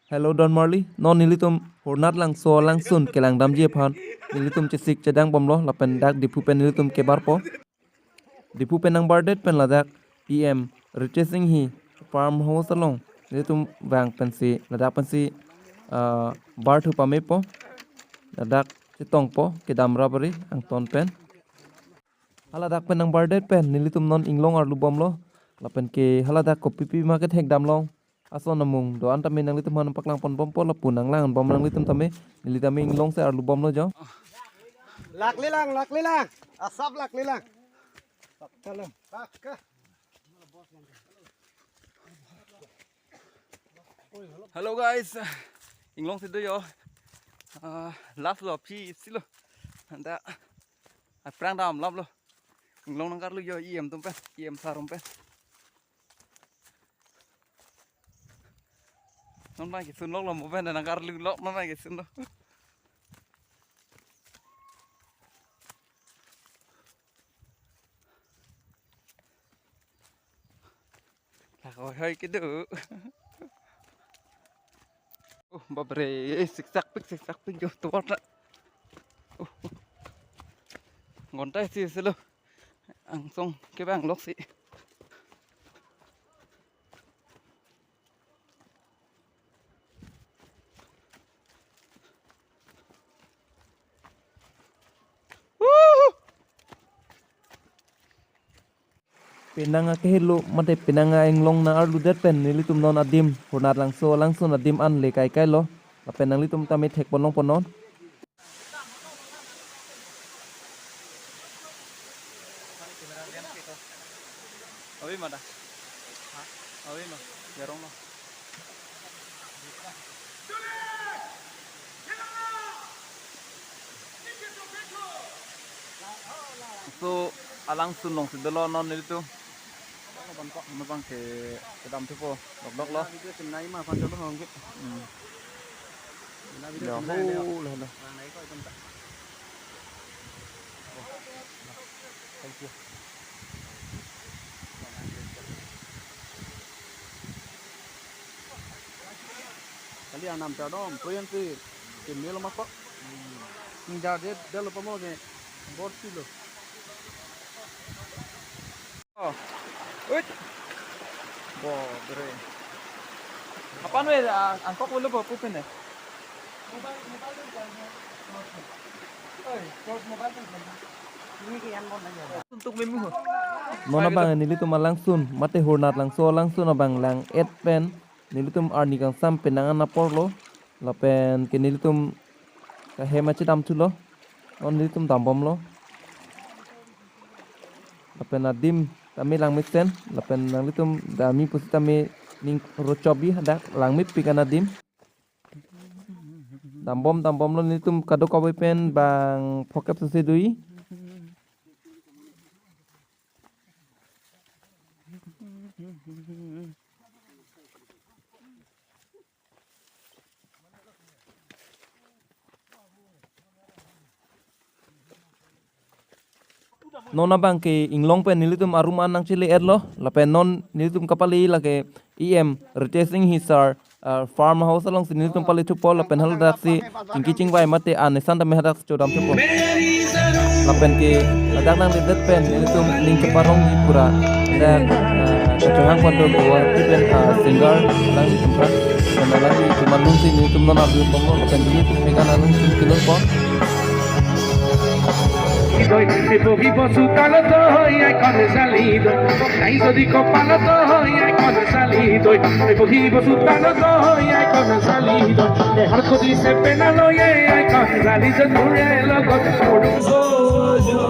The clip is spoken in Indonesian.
Hello Don Marley, non nilitum hornat lang so lang sun kelang dam je phan. Nilitum cesik cedang bomlo lapen dak dipu pen nilitum kebar po. Dipu pen nang bardet pen ladak EM retracing hi farmhouse along. Nilitum bang pensi ladak pensi bar thu pame po. Ladak cetong po kedam rabari ang ton pen. Haladak pen nang bardet pen nilitum non inglong ar lubom lo. Lapen ke haladak ko pipi market hek dam long. Aso namung do anta nang litum han paklang pon bom po lapun nang lang bom nang litum tame nili tame inglong se ar lubom lo jo. Lak lilang. Asap lak lilang. Salam. Ka. Hello guys, inglong sido yo. Last lo pi silo. Anda prang dam lap lo. Inglong nang karlu yo iem tumpen, iem sarumpen. Non mai kisun lo mo pen nang karlu lo non mai kisun lo. Lah hơi cái đỡ. Babre siksak pik jo tuat na. Ngon tay si selo. Ang song cái bang lok si. Penanga kehelo mate penanga inglong na ar ludet pen nilitum non adim hornat lang so adim an le kai kai lo. Lapen nang litum tame thek ponong ponon. Awi mana? Awi no, jarong no. So alang sunong sidelo non itu. Mabang ke dam tu po, dok lo. Video chừng này mà con cho nó hồng cái. Video chừng này nè. Vàng này coi con. Thank you. Kali yang nam chao dom, proyek tu kimil lo makok. Ninja dia lo pamo ke board silo. Oh. Wait. Bo, bere. Kapan we angkok ulo po pupen eh? Untuk memu. Nona bang nilitum alang sun mate hornat lang so abang lang et pen nilitum ar nikang sam penangan napor lo. Lapen ke nilitum ka hema dam tu lo. Non nilitum dam bom lo. Lapen adim tami lang miten lapen nang litum dami pusi tami ning rocobi hadak lang mit pikan adim dambom lo litum kado kawe pen bang pokep sesedui nona bang ke inglong pen nilitum aruman nang chile erlo lapen non nilitum kapali lake em retracing hisar farmhouse along nilitum pali tupo lapen hal daksi ingkiching vai mate ane santa mehadak chodam tupo lapen ke adak nang lidet pen nilitum ning ceparong pura dan kecohang kondo gua tipen singer lang litum kan dan lagi cuma nungsi nilitum non abdul pomo lapen ini megan anung kilon po Vivo su caloto y hay con salido, ahí yo digo paloto y hay con salido, vivo su caloto y hay con salido, dejar que dice penalo y hay con salido, tú eres loco, por un solo yo